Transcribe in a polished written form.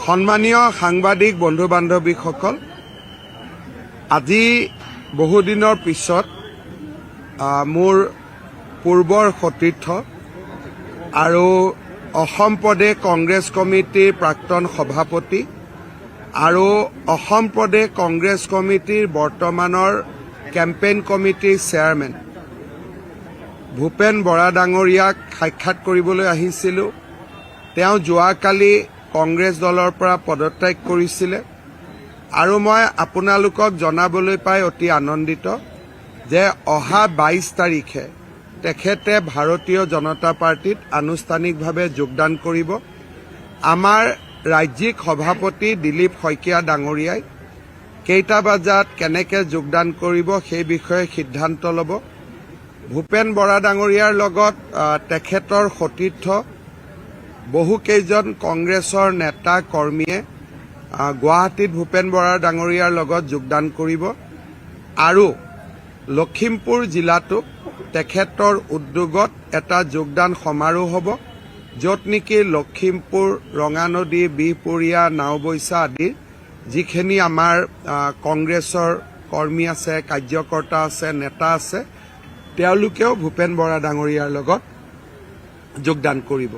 সন্মানীয় সাংবাদিক বন্ধু বান্ধৱীসকল, আজি বহুদিনৰ পিছত মোৰ পূৰ্বৰ সতীৰ্থ আৰু অসম প্ৰদেশ কংগ্ৰেছ কমিটিৰ প্ৰাক্তন সভাপতি আৰু অসম প্ৰদেশ কংগ্ৰেছ কমিটিৰ বৰ্তমানৰ কেম্পেইন কমিটিৰ চেয়াৰমেন ভূপেন বৰা ডাঙৰীয়াক সাক্ষাৎ কৰিবলৈ আহিছিলোঁ। তেওঁ যোৱাকালি কংগ্ৰেছ দলৰ পৰা পদত্যাগ কৰিছিলে আৰু মই আপোনালোকক জনাবলৈ পাই অতি আনন্দিত যে অহা 22 তাৰিখে তেখেতে ভাৰতীয় জনতা পাৰ্টিত আনুষ্ঠানিকভাৱে যোগদান কৰিব। আমাৰ ৰাজ্যিক সভাপতি দিলীপ শইকীয়া ডাঙৰীয়াই কেইটা বজাত কেনেকৈ যোগদান কৰিব সেই বিষয়ে সিদ্ধান্ত ল'ব। ভূপেন বৰা ডাঙৰীয়াৰ লগত তেখেতৰ সতীৰ্থ বহুকেইজন কংগ্ৰেছৰ নেতা কৰ্মীয়ে গুৱাহাটীত ভূপেন বৰা ডাঙৰীয়াৰ লগত যোগদান কৰিব আৰু লখিমপুৰ জিলাতো তেখেতৰ উদ্যোগত এটা যোগদান সমাৰোহ হ'ব, য'ত নেকি লখিমপুৰ, ৰঙানদী, বিহপুৰীয়া, নাওবৈচা আদিৰ যিখিনি আমাৰ কংগ্ৰেছৰ কৰ্মী আছে, কাৰ্যকৰ্তা আছে, নেতা আছে, তেওঁলোকেও ভূপেন বৰা ডাঙৰীয়াৰ লগত যোগদান কৰিব।